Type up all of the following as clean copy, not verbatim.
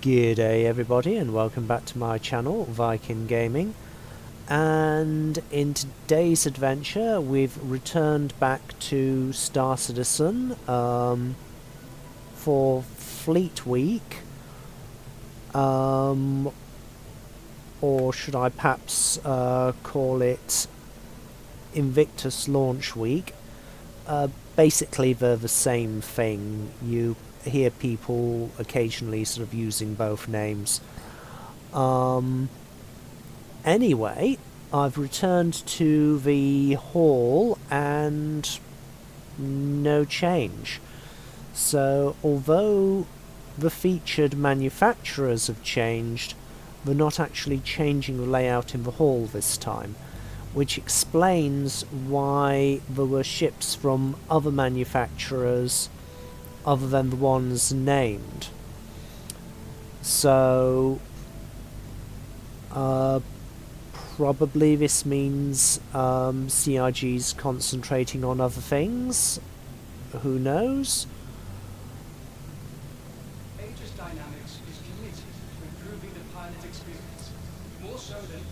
G'day everybody and welcome back to my channel, Viking Gaming. And in today's adventure we've returned back to Star Citizen for Fleet Week. Or should I perhaps call it Invictus Launch Week. Basically they're the same thing. You hear people occasionally sort of using both names. Anyway, I've returned to the hall and no change. So although the featured manufacturers have changed, they're not actually changing the layout in the hall this time, which explains why there were ships from other manufacturers other than the ones named. So probably this means CIG's concentrating on other things. Who knows?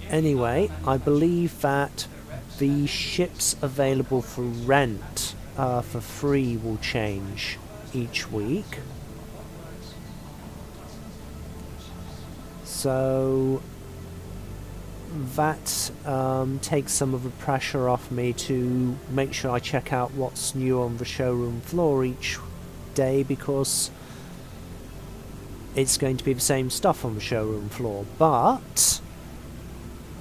Anyway, I believe that the ships available for rent for free will change each week. So that takes some of the pressure off me to make sure I check out what's new on the showroom floor each day, because it's going to be the same stuff on the showroom floor, but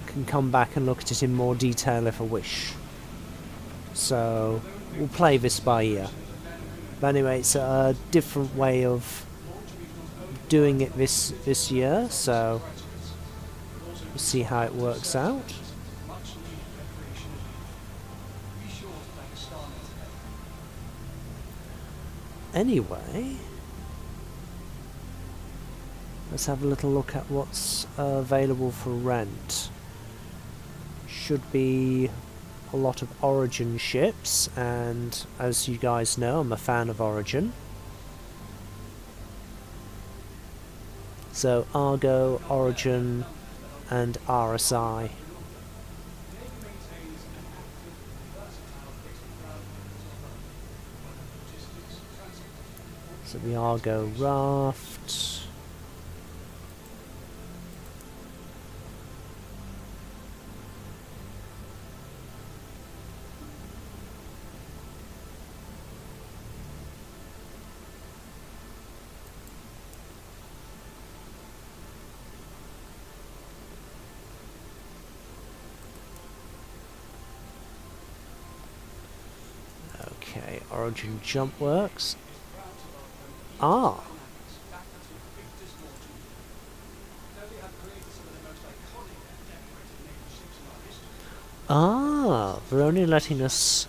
I can come back and look at it in more detail if I wish. So we'll play this by ear. But anyway, it's a different way of doing it this year, so we'll see how it works out. Anyway, let's have a little look at what's available for rent. Should be a lot of Origin ships, and as you guys know, I'm a fan of Origin. So Argo, Origin and RSI. So the Argo raft. Okay, Origin jump works. Ah! Ah! They're only letting us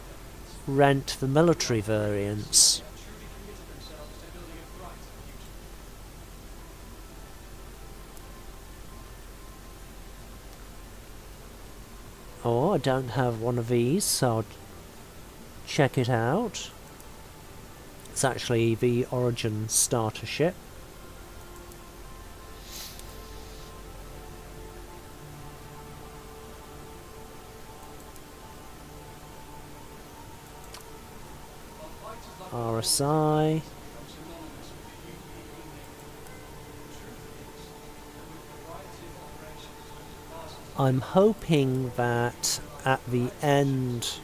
rent the military variants. Oh, I don't have one of these, so I'll check it out. It's actually the Origin starter ship. RSI. I'm hoping that at the end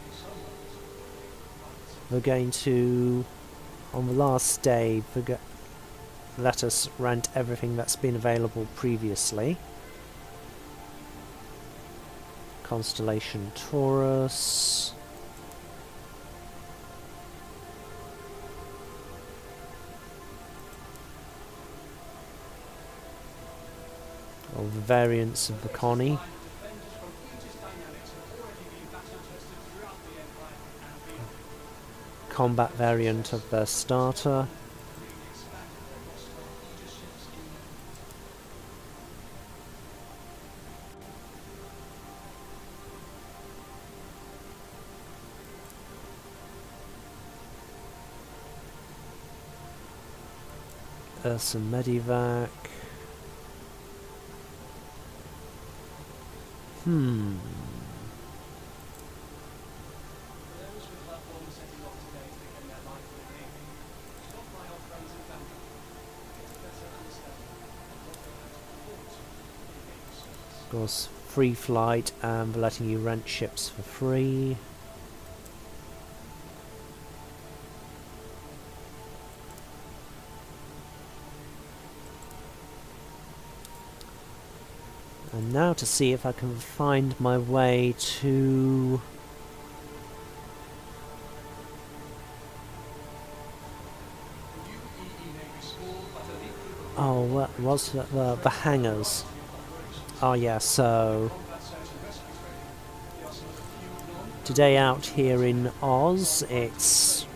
we're going to, on the last day, let us rent everything that's been available previously. Constellation Taurus. All the variants of the Connie. Combat variant of the starter. Some Medivac. Of course, free flight and we're letting you rent ships for free. And now to see if I can find my way to... Oh, what was the hangars? Oh yeah, so... Today out here in Oz, it's...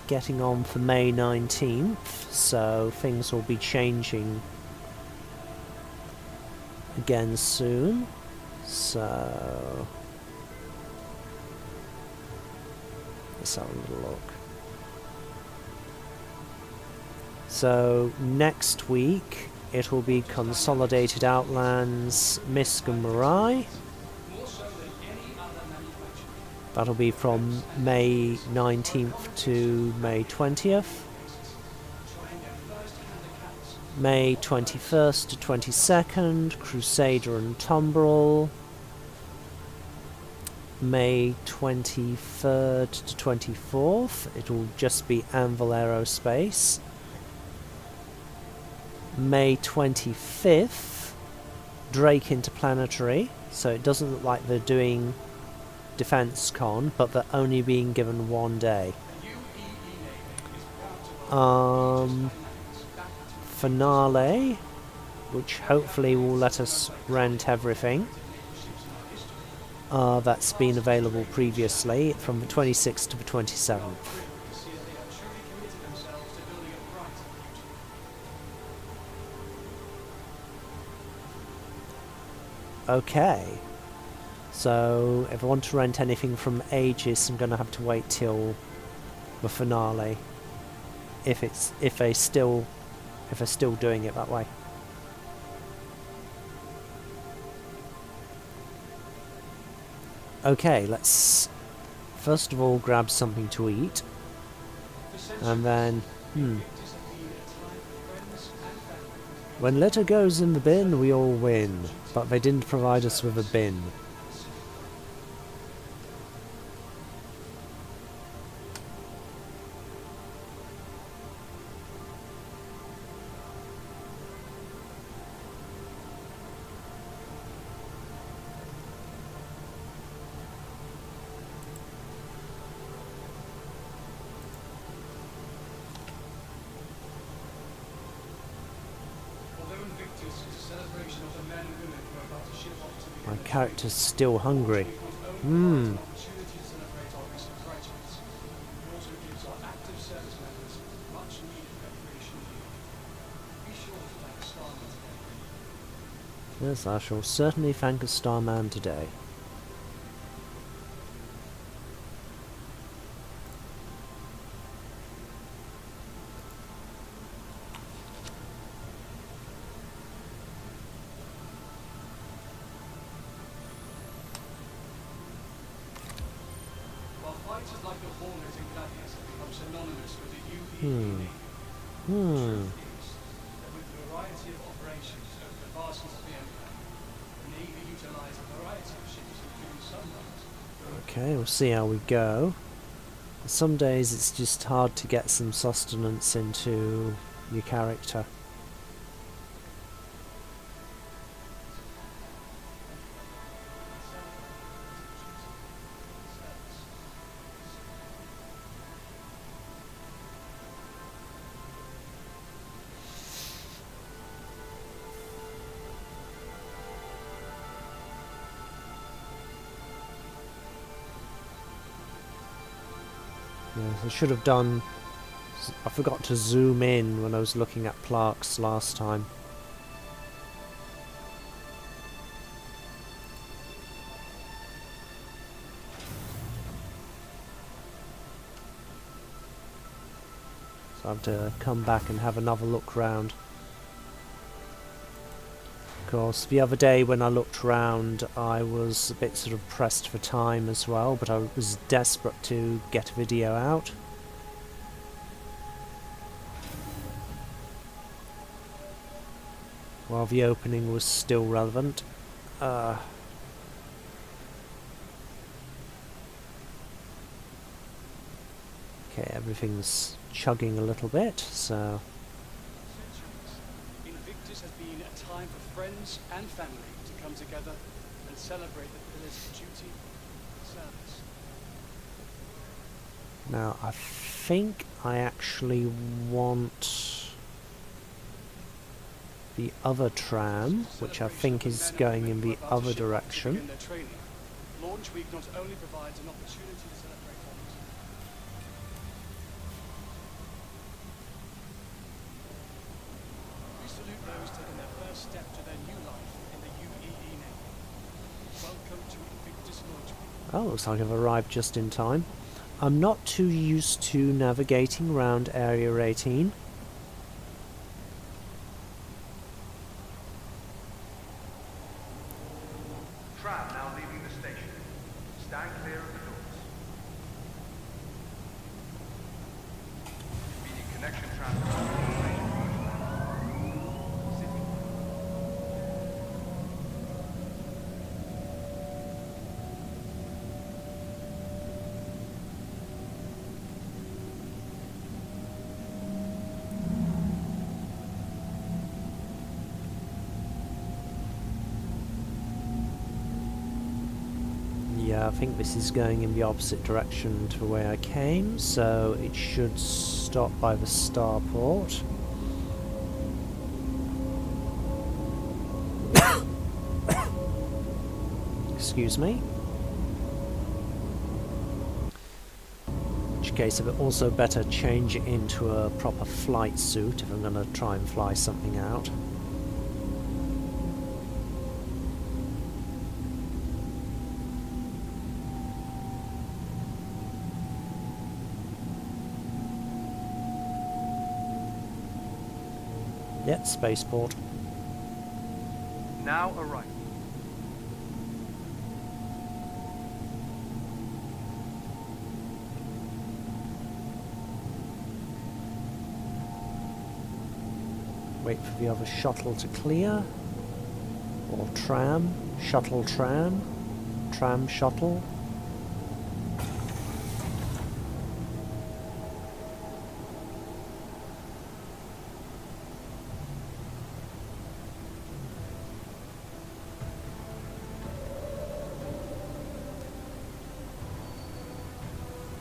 getting on for May 19th, so things will be changing again soon. So... let's have a little look. So next week it will be Consolidated Outlands, Misk and Marai. That'll be from May 19th to May 20th. May 21st to 22nd, Crusader and Tumbrel. May 23rd to 24th, it will just be Anvil Aerospace. May 25th, Drake Interplanetary, so it doesn't look like they're doing Defense Con, but they're only being given one day. Finale, which hopefully will let us rent everything. That's been available previously from the 26th to the 27th. Okay, so if I want to rent anything from Aegis, I'm going to have to wait till the finale, if they're still doing it that way. Okay, let's first of all grab something to eat, and then when litter goes in the bin, we all win, but they didn't provide us with a bin. My character's still hungry. Yes, I shall certainly thank a Starman today. Okay, we'll see how we go. Some days it's just hard to get some sustenance into your character. Yes, I should have done... I forgot to zoom in when I was looking at plaques last time. So I have to come back and have another look round. course, the other day when I looked round, I was a bit sort of pressed for time as well, but I was desperate to get a video out. While the opening was still relevant. Okay, everything's chugging a little bit, so... Invictus has been a time for friends and family to come together and celebrate the pillars of duty and service. Now, I think I actually want the other tram, which I think is going in the other direction. Launch Week not only provides an opportunity to celebrate others. We salute those taking their first step to their new life in the UEE Navy. Welcome to Invictus Launch Week. Oh, looks like I've arrived just in time. I'm not too used to navigating around Area 18. Tram now leaving the station. Stand clear of the doors. Immediate connection tram. Yeah, I think this is going in the opposite direction to where I came, so it should stop by the starport. Excuse me. In which case, I'd also better change it into a proper flight suit if I'm going to try and fly something out. Yeah, spaceport. Now arriving. Wait for the other shuttle to clear. Or tram. Shuttle tram. Tram shuttle.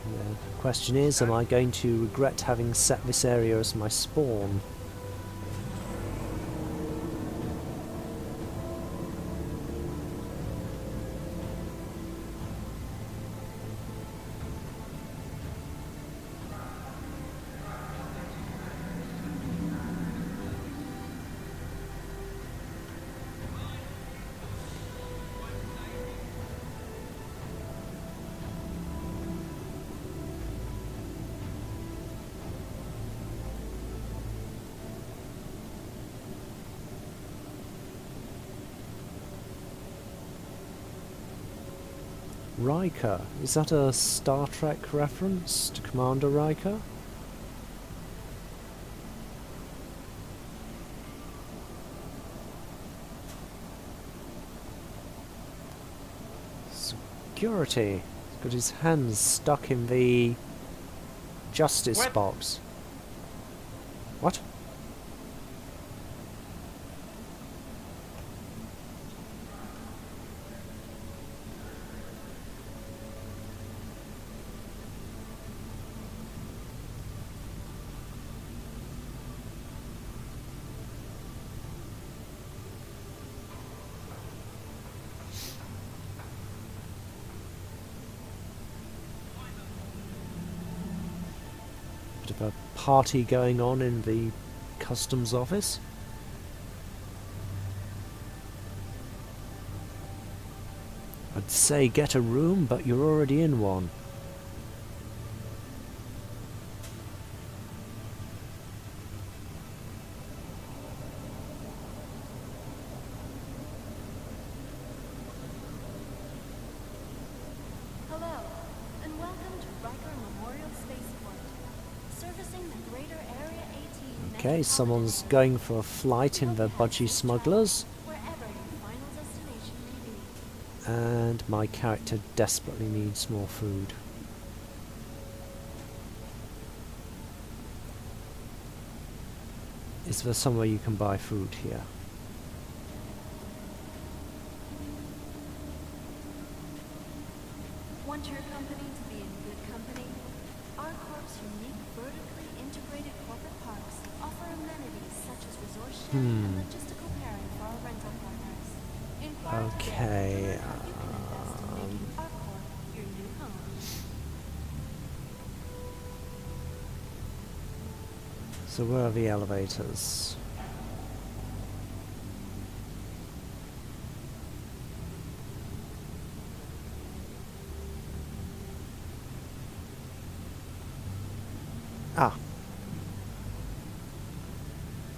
The question is, am I going to regret having set this area as my spawn? Riker. Is that a Star Trek reference to Commander Riker? Security. He's got his hands stuck in the justice box. What? Bit of a party going on in the customs office. I'd say get a room, but you're already in one. Okay, someone's going for a flight in the budgie smugglers. Wherever your final destination may be. And my character desperately needs more food. Is there somewhere you can buy food here? Want your company to be in good company? Our Corp's unique vertically integrated corporate parks offer amenities such as resource sharing and logistical pairing for our rental partners. Inquire Okay, today to learn how you can invest in making our Corp your new home. So where are the elevators? Ah,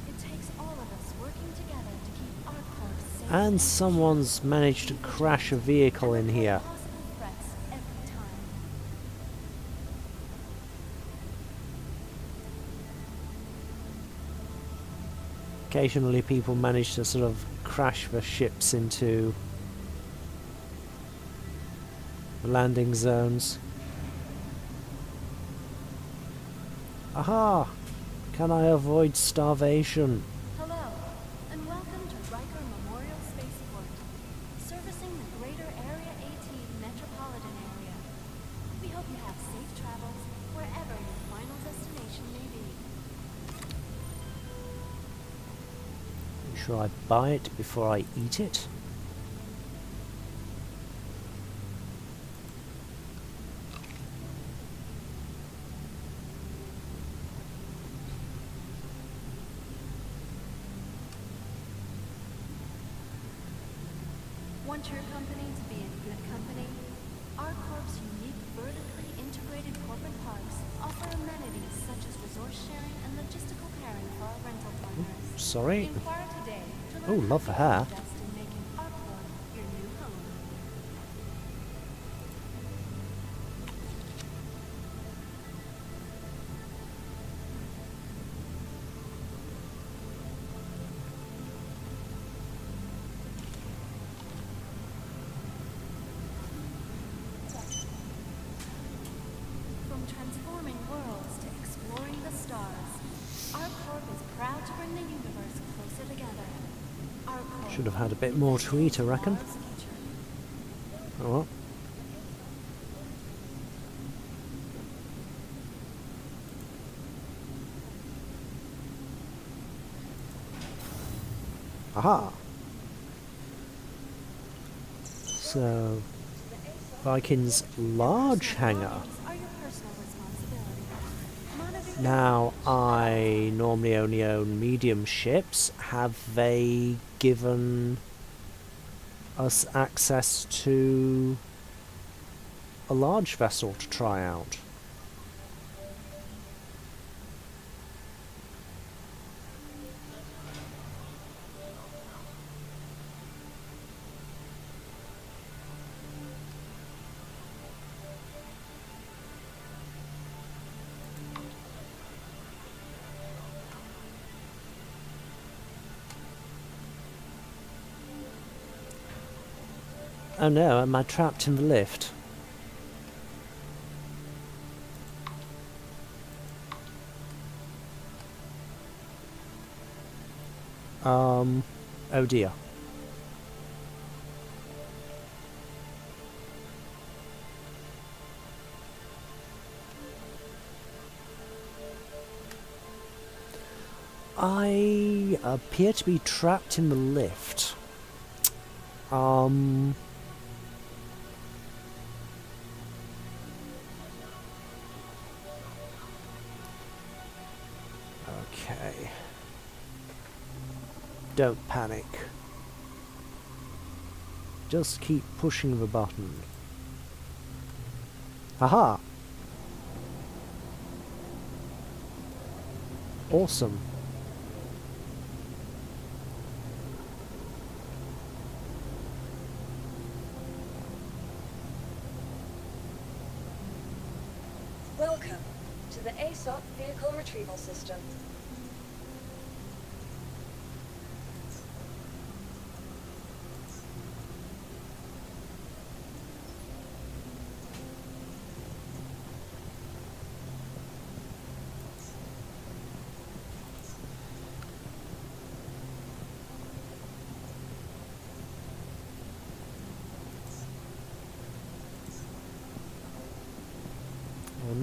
It takes all of us working together to keep our Corp safe and someone's managed to crash a vehicle in here. possible threats every time. Occasionally people manage to sort of crash the ships into the landing zones. Aha! Can I avoid starvation? Hello, and welcome to Riker Memorial Spaceport, servicing the greater Area 18 metropolitan area. We hope you have safe travels wherever your final destination may be. Should I buy it before I eat it? Want your company to be in good company? Our Corp's unique vertically integrated corporate parks offer amenities such as resource sharing and logistical pairing for our rental partners. Sorry. Inquire today to Oh, learn love how the you can hair. invest in making our Corp your new home. From transforming worlds to exploring the stars, our Corp is proud to bring the universe closer together. Our Corp Should have had a bit more to eat, I reckon. Mars future. Oh well. Aha! So, Viking's large hangar. Are your personal responsibility. Monitor Now, I normally only own medium ships. Have they given us access to a large vessel to try out? Oh no, am I trapped in the lift? Oh dear. I appear to be trapped in the lift. Okay. Don't panic. Just keep pushing the button. Aha! Awesome. Welcome to the ASOP Vehicle Retrieval System.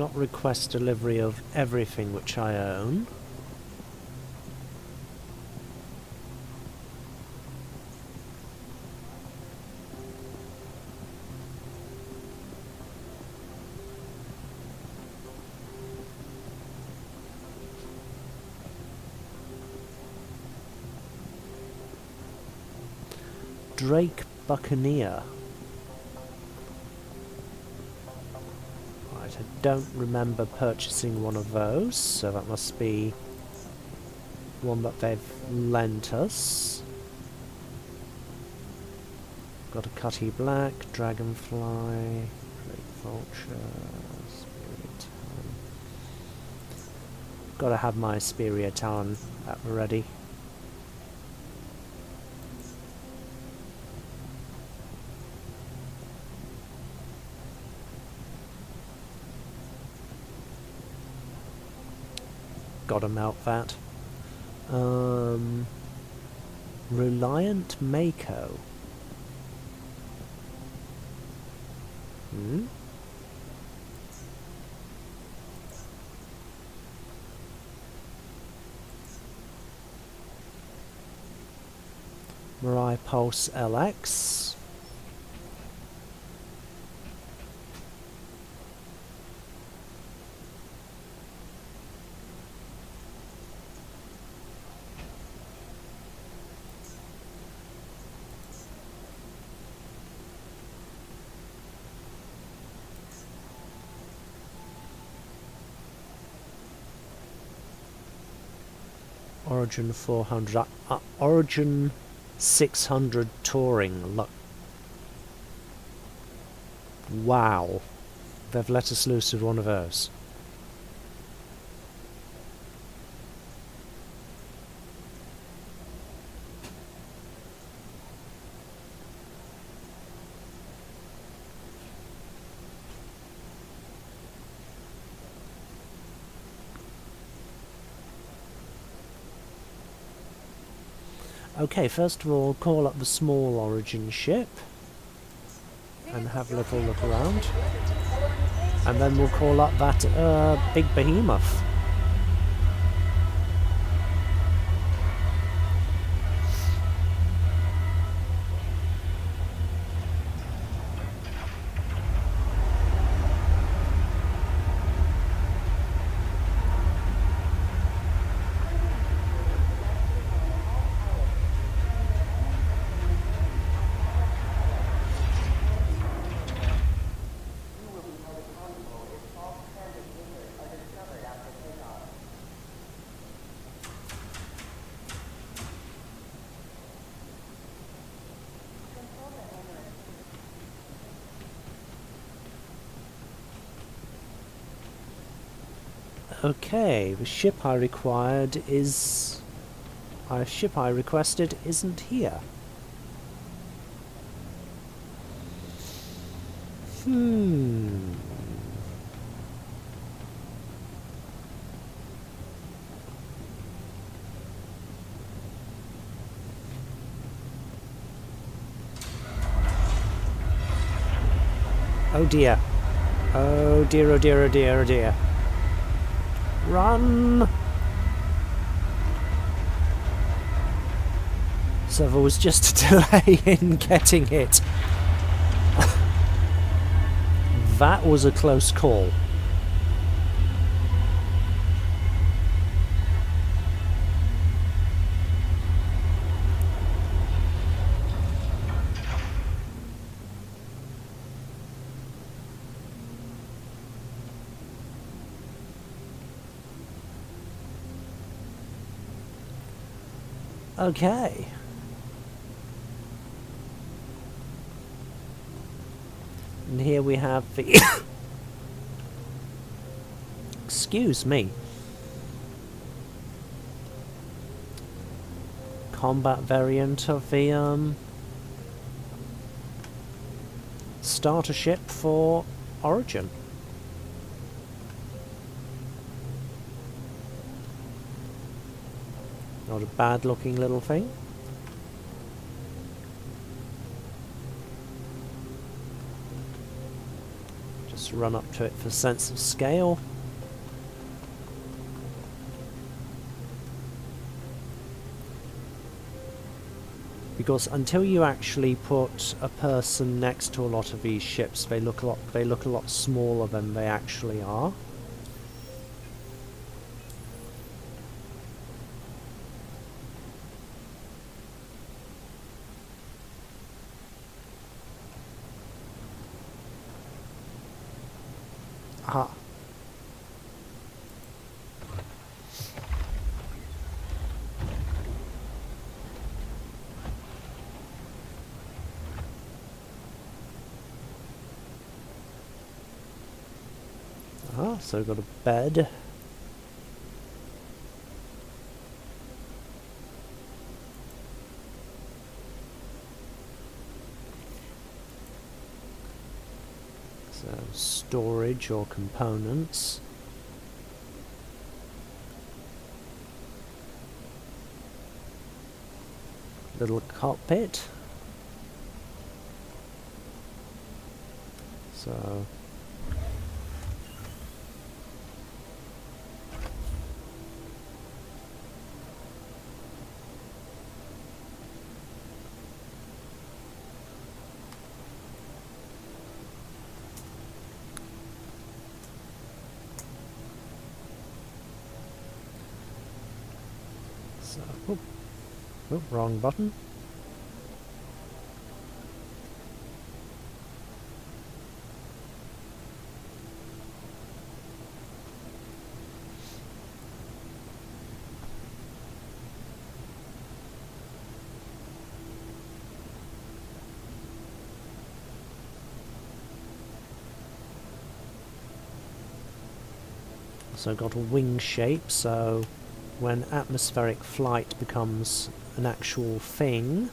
not request delivery of everything which I own. Drake Buccaneer. Right, I don't remember purchasing one of those, so that must be one that they've lent us. Got a Cutty Black, Dragonfly, Drake Vulture, Spirit Talon. Gotta have my Spirit Talon at the ready. Gotta melt that. Reliant Mako. Hmm? Mirai Pulse LX. Origin 400, Origin 600 Touring. Look, wow, they've let us loose with one of those. Okay, first of all, call up the small Origin ship and have a little look around, and then we'll call up that big behemoth. Okay, the ship I required is... a ship I requested isn't here. Oh dear. Oh dear, oh dear, oh dear, oh dear. Run! So there was just a delay in getting it. That was a close call. Okay. And here we have the... Excuse me. Combat variant of the starter ship for Origin. Not a bad looking little thing. Just Just run up to it for sense of scale. Because until you actually put a person next to a lot of these ships, they look a lot smaller than they actually are. Aha. So we've got a bed. So storage or components. Little cockpit. So oh, wrong button. So got a wing shape, so when atmospheric flight becomes an actual thing,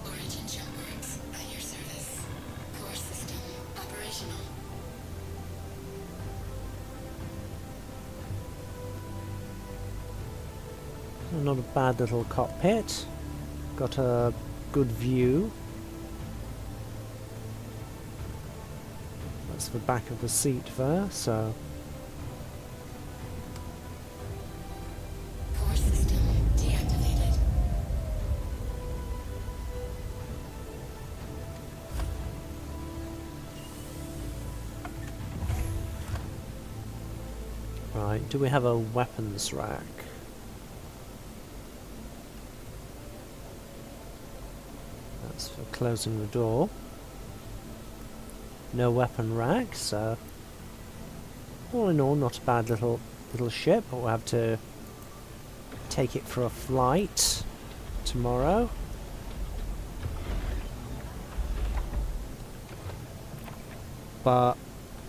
Origin jump works at your service. Core system operational. not a bad little cockpit. Got a good view. That's the back of the seat there, so Core system deactivated. right, do we have a weapons rack? That's for closing the door. No weapon rack, so all in all not a bad little ship, but we'll have to take it for a flight tomorrow. But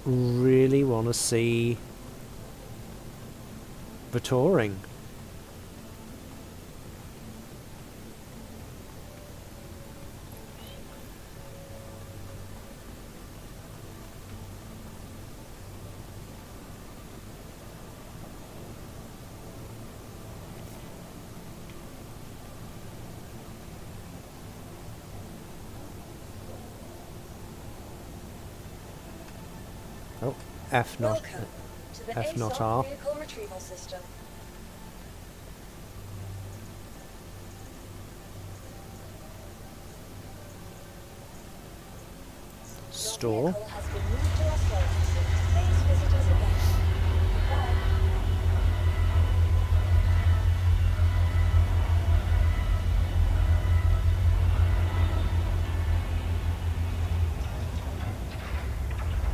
really want to see the touring. Oh, F not Welcome to the F not ASOC R. vehicle retrieval system. Store. Your vehicle has been moved to our services. Please visit us again. Bye.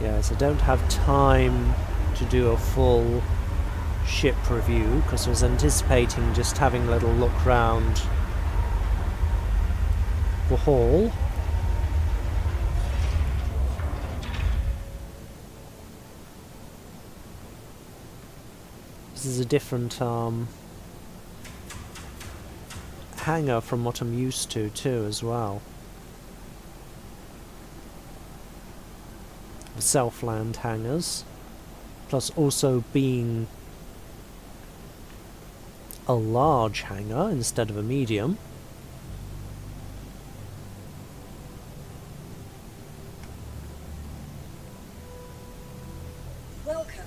Yes, I don't have time to do a full ship review because I was anticipating just having a little look round the hall. This is a different hangar from what I'm used to too as well. The Self-land hangars. Plus also being a large hangar instead of a medium. Welcome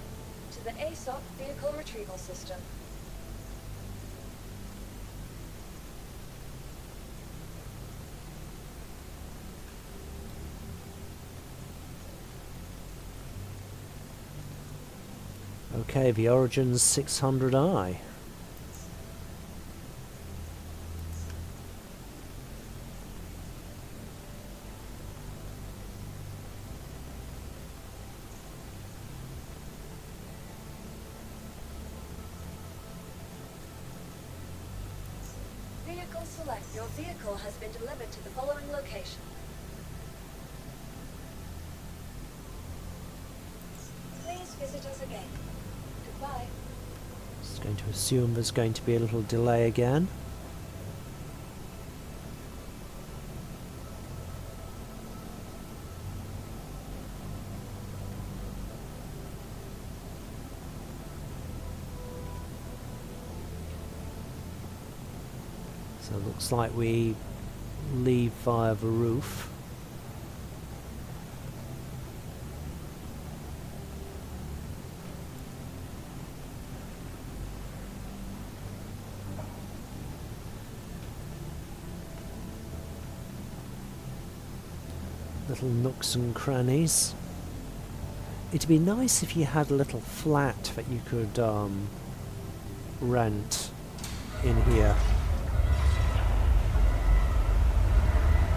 to the ASOP Vehicle Retrieval System. Okay, the Origin's 600i. Vehicle select. Your vehicle has been delivered to the following location. Please visit us again. Goodbye. Just going to assume there's going to be a little delay again. So it looks like we leave via the roof. Little nooks and crannies. It'd be nice if you had a little flat that you could rent in here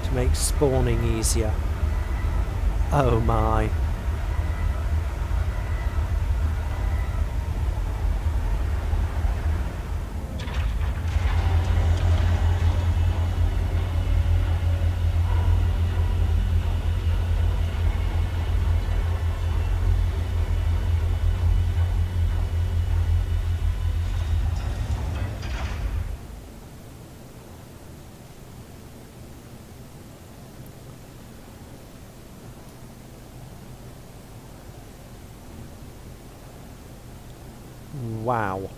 to make spawning easier. Oh my. Wow.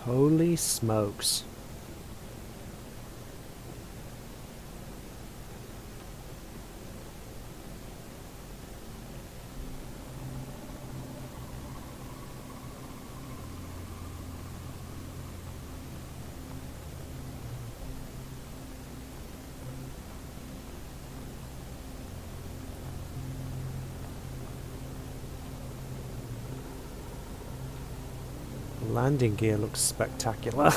Holy smokes. Landing gear looks spectacular.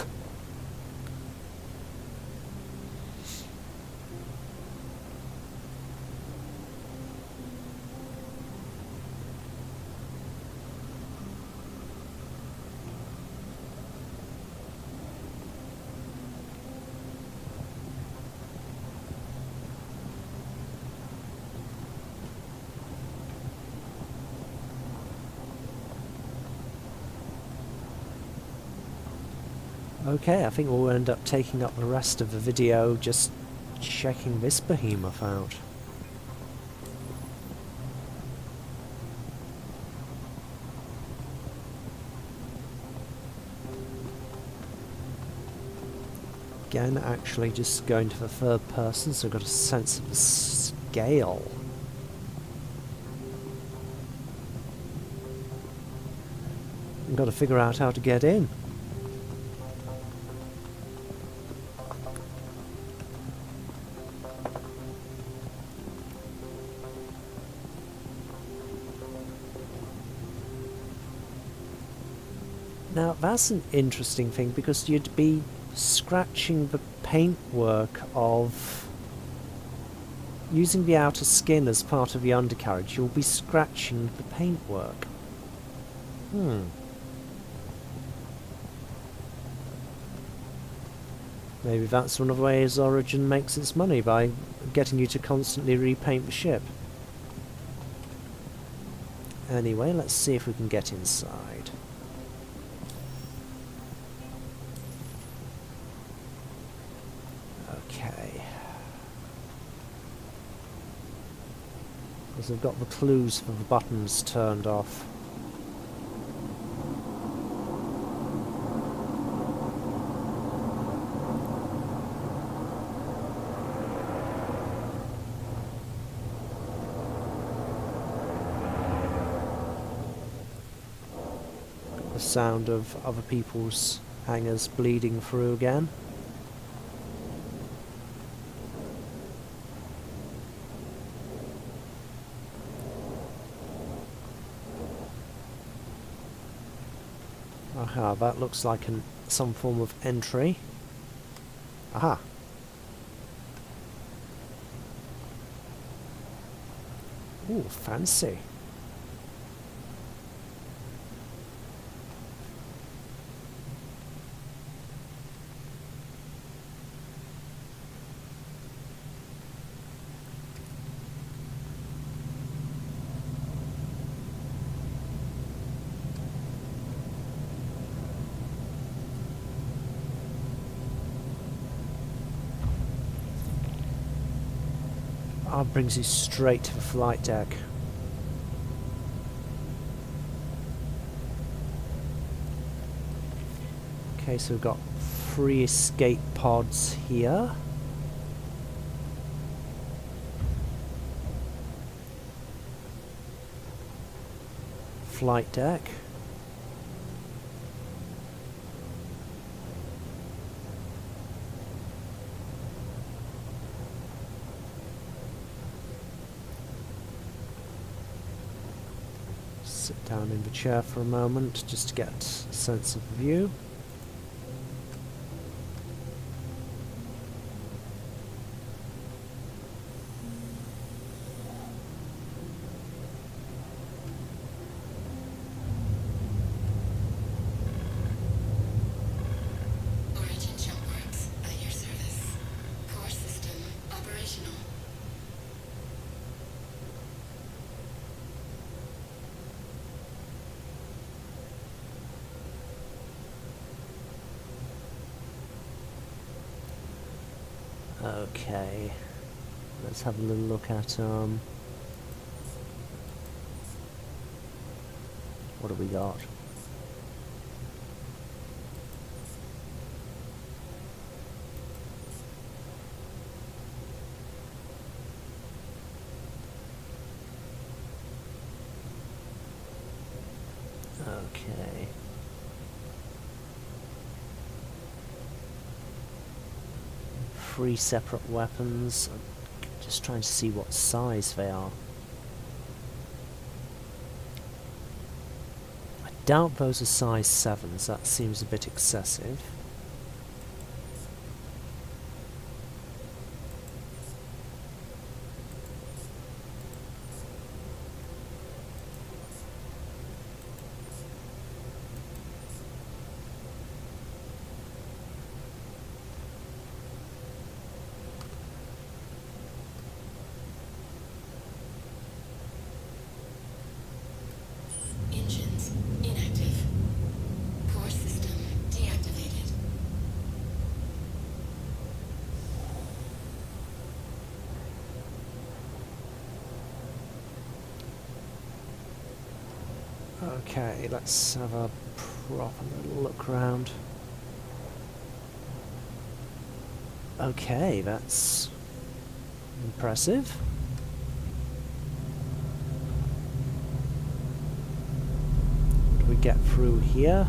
Okay, I think we'll end up taking up the rest of the video just checking this behemoth out. Again, actually just going to the third person, so I've got a sense of the scale. I've got to figure out how to get in. Now that's an interesting thing, because you'd be scratching the paintwork of using the outer skin as part of the undercarriage. You'll be scratching the paintwork. Maybe that's one of the ways Origin makes its money, by getting you to constantly repaint the ship. Anyway, let's see if we can get inside. Okay. Because I've got the clues for the buttons turned off. The sound of other people's hangars bleeding through again. Aha, that looks like some form of entry. Aha! Ooh, fancy. Oh, brings you straight to the flight deck. Okay, so we've got 3 escape pods here. Flight deck. Sit down in the chair for a moment just to get a sense of view. Origin jump works at your service. Core system operational. Okay, let's have a little look at what have we got? Okay. Three separate weapons. I'm just trying to see what size they are. I doubt those are size 7s. That seems a bit excessive. Engines inactive. Core system deactivated. Okay, let's have a proper little look round. Okay, that's impressive. What do we get through here?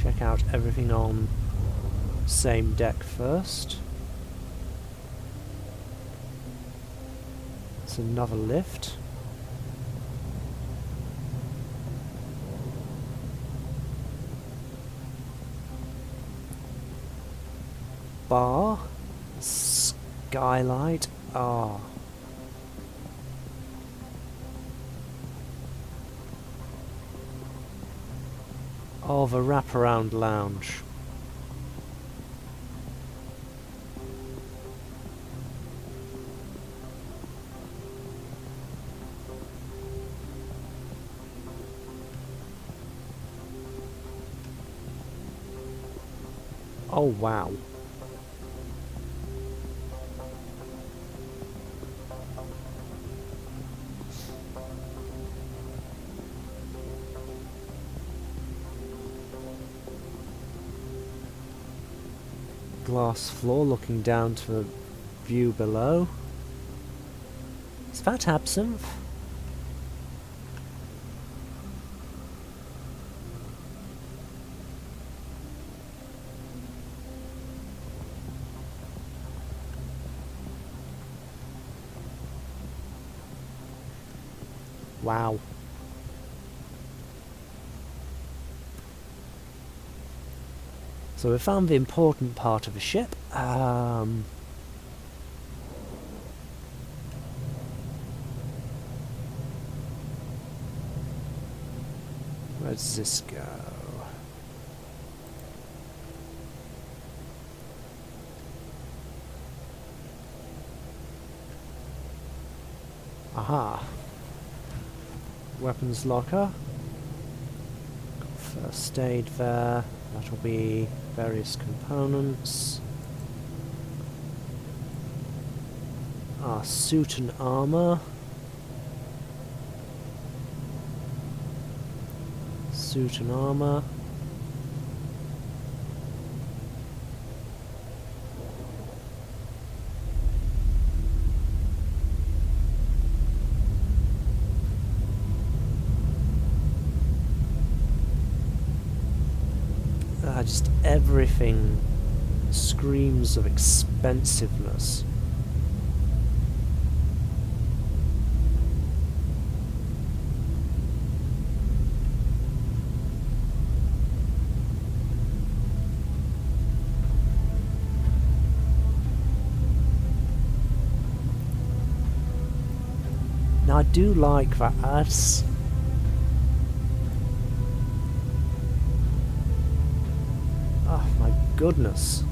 Check out everything on same deck first. It's another lift. Bar. skylight. Ah. Oh, the wraparound lounge. Oh, wow. Glass floor looking down to the view below. Is that absinthe? Wow. So we found the important part of the ship. Where does this go? Aha. Weapons locker. Got first aid there. That'll be various components. Ah, suit and armor. Suit and armor. Just everything screams of expensiveness. Now I do like that ads. Oh my goodness.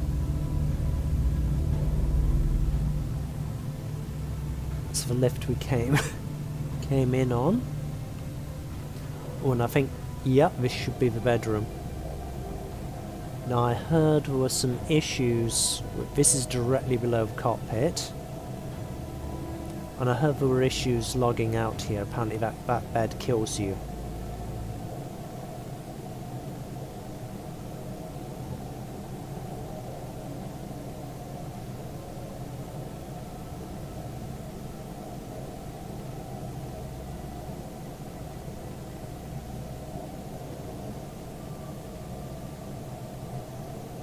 That's the lift we came in on. Oh, and I think, yep, this should be the bedroom. Now I heard there were some issues this is directly below the cockpit. And I heard there were issues logging out here. Apparently that bed kills you.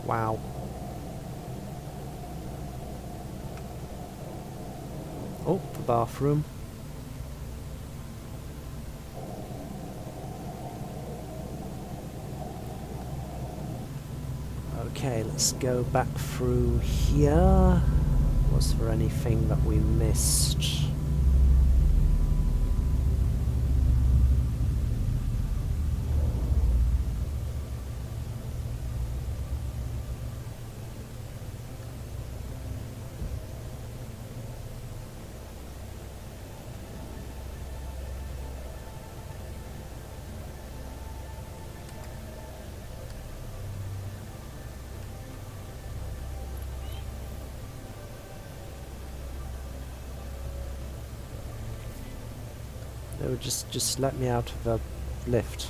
Wow. Oh, the bathroom. Okay, let's go back through here. Was there anything that we missed? They would just let me out of the lift.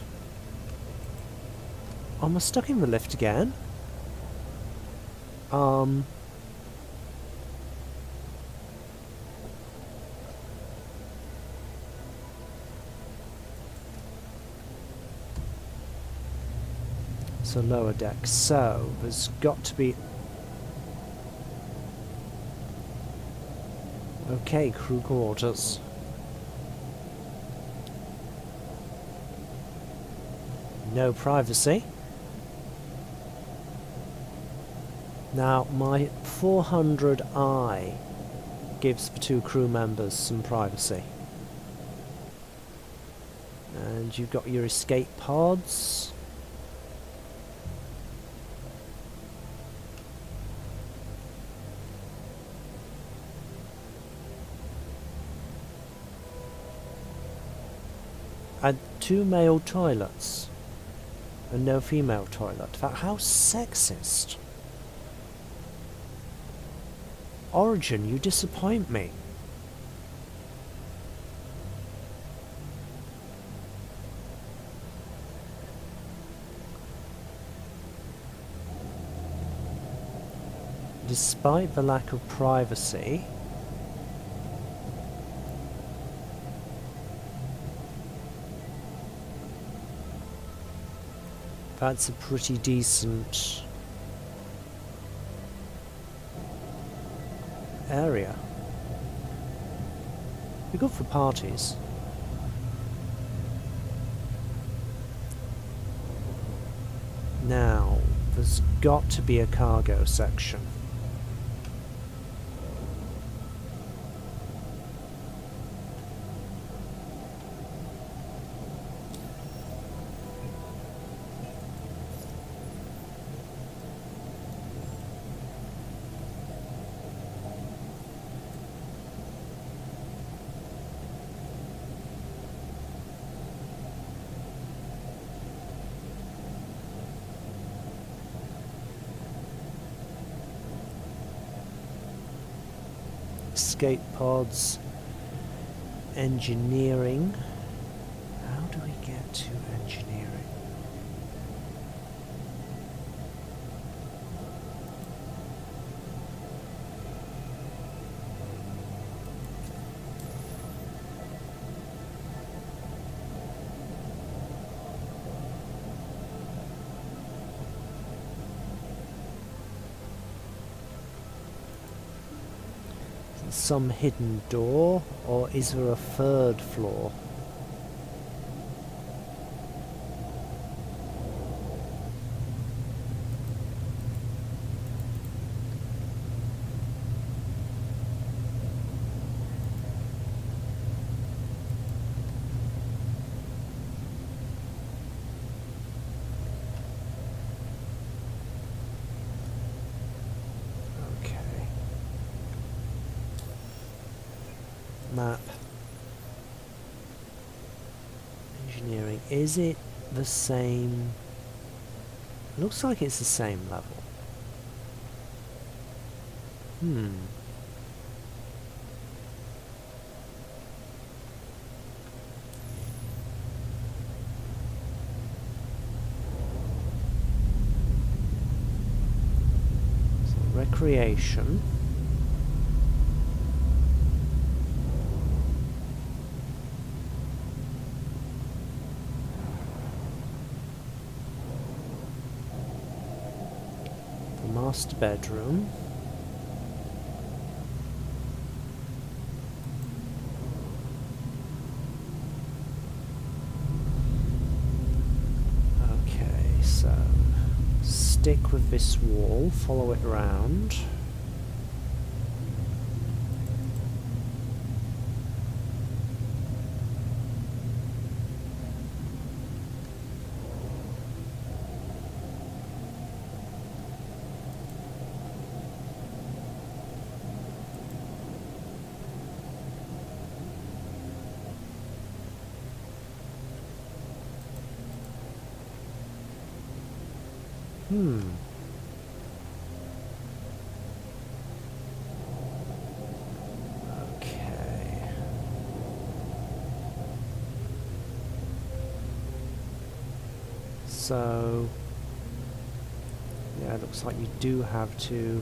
Oh, am I stuck in the lift again? So lower deck. So there's got to be. Okay, crew quarters. No privacy. Now my 400i gives the 2 crew members some privacy. And you've got your escape pods. And 2 male toilets. And no female toilet. How sexist. Origin, you disappoint me. Despite the lack of privacy, that's a pretty decent area. Be good for parties. Now, there's got to be a cargo section. Escape pods, engineering. How do we get to engineering? Some hidden door, or is there a 3rd floor? Map. Engineering. Is it the same? Looks like it's the same level. So recreation. Master bedroom. Okay, so stick with this wall, follow it around. Okay. So, yeah, it looks like you do have to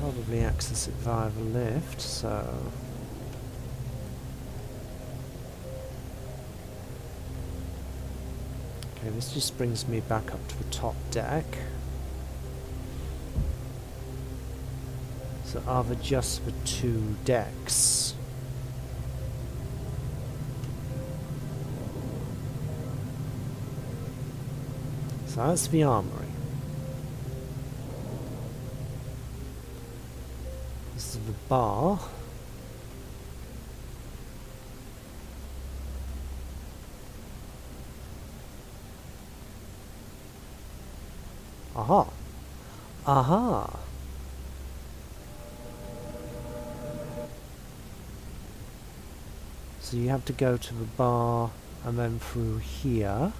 probably access it via the lift, so... Okay, this just brings me back up to the top deck. So are there just the 2 decks? So that's the armory. the bar. Aha! Aha! So you have to go to the bar and then through here.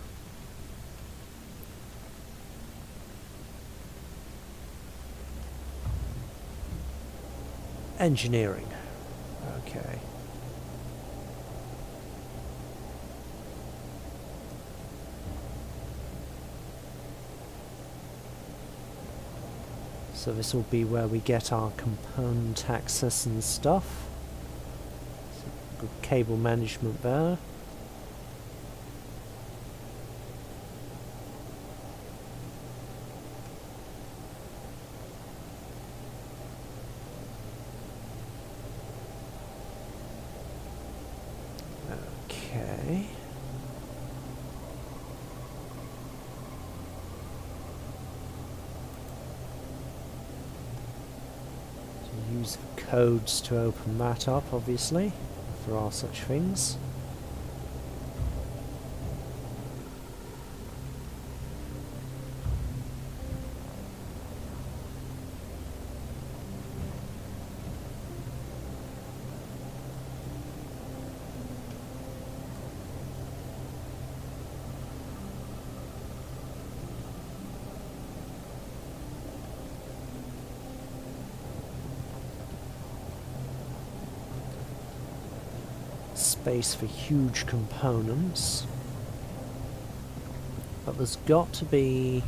Engineering. Okay. So this will be where we get our component access and stuff. So good cable management there. Okay. Use the codes to open that up, obviously, if there are such things. Space for huge components, but there's got to be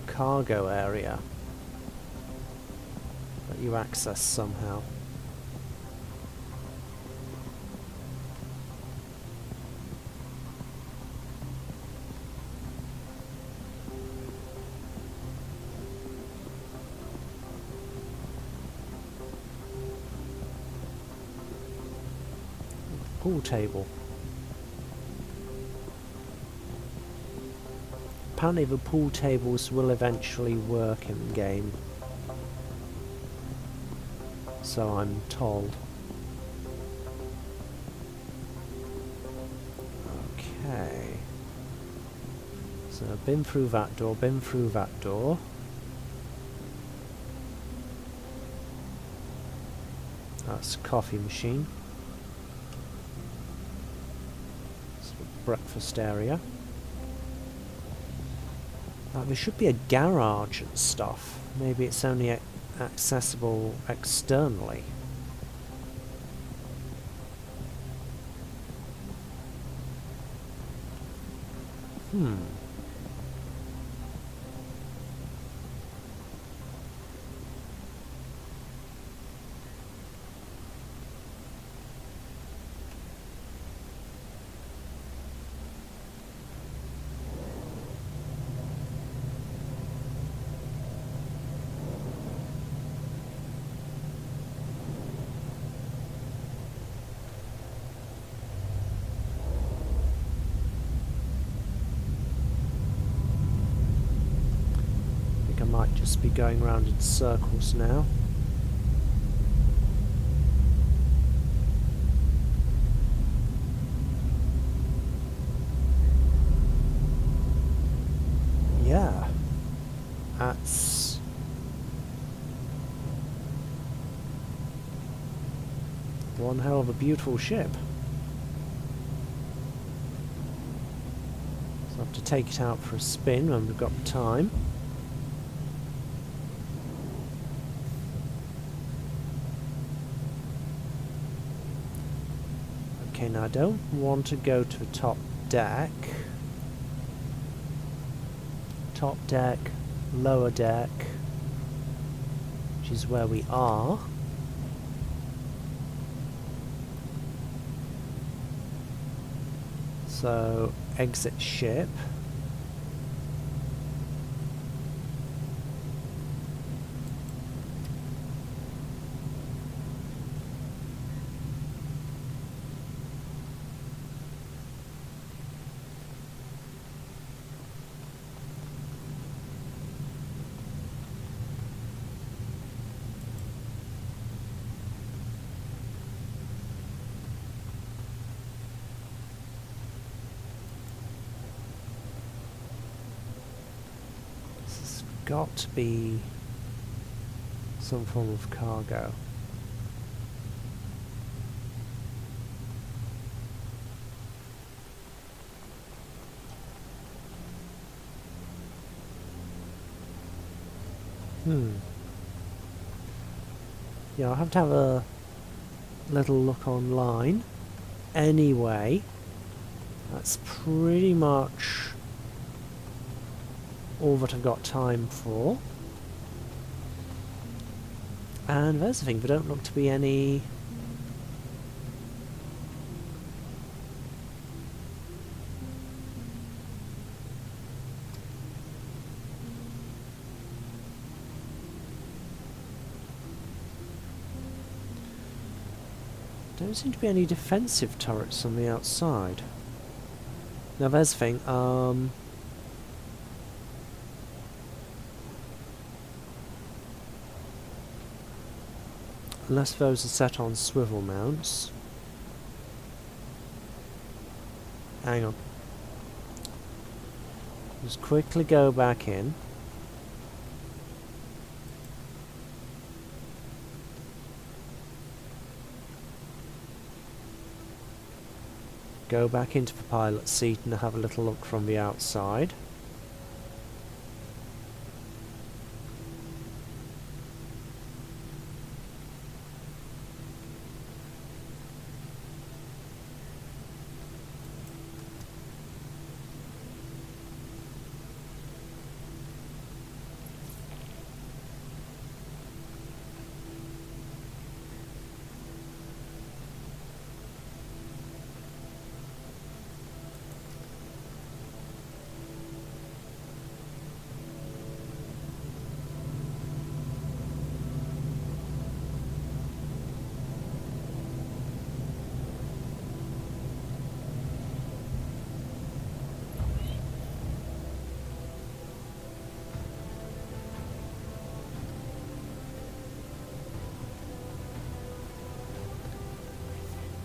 cargo area that you access somehow. Pool table. Apparently the pool tables will eventually work in game. So I'm told. Okay. So I've been through that door, been through that door. That's a coffee machine. Breakfast area. There should be a garage and stuff. Maybe it's only accessible externally. Might just be going round in circles now. Yeah, that's one hell of a beautiful ship. So I have to take it out for a spin when we've got the time. Okay, now I don't want to go to the top deck. Top deck, lower deck, which is where we are. So, exit ship. got to be some form of cargo. Yeah, I'll have to have a little look online. Anyway, that's pretty much all that I've got time for. And there's the thing, there don't look to be any... Don't seem to be any defensive turrets on the outside. Now there's the thing, unless those are set on swivel mounts. Hang on. Just quickly go back in. Go back into the pilot seat and have a little look from the outside.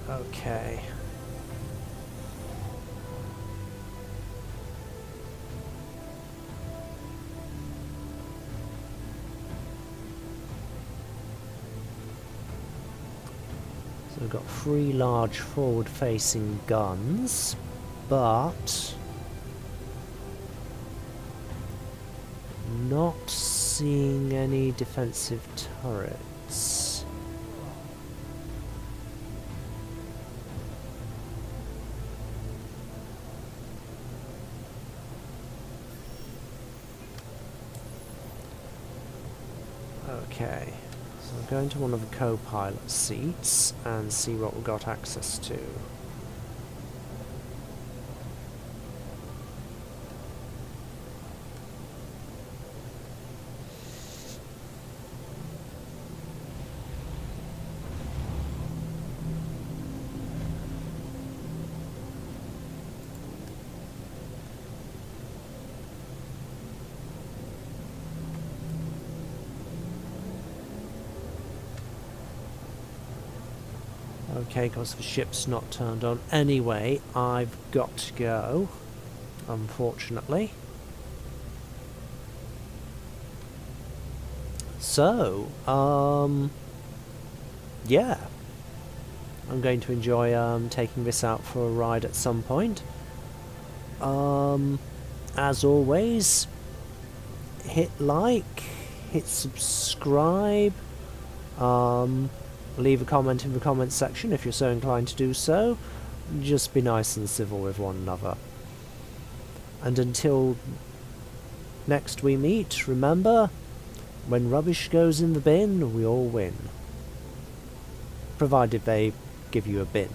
Okay. So we've got 3 large forward-facing guns, but not seeing any defensive turrets. Okay, so I'm going to one of the co-pilot seats and see what we've got access to. Okay, because the ship's not turned on. Anyway, I've got to go, unfortunately. So, yeah. I'm going to enjoy taking this out for a ride at some point. As always, hit like, hit subscribe, leave a comment in the comments section if you're so inclined to do so. Just be nice and civil with one another. And until next we meet, remember, when rubbish goes in the bin, we all win. Provided they give you a bin.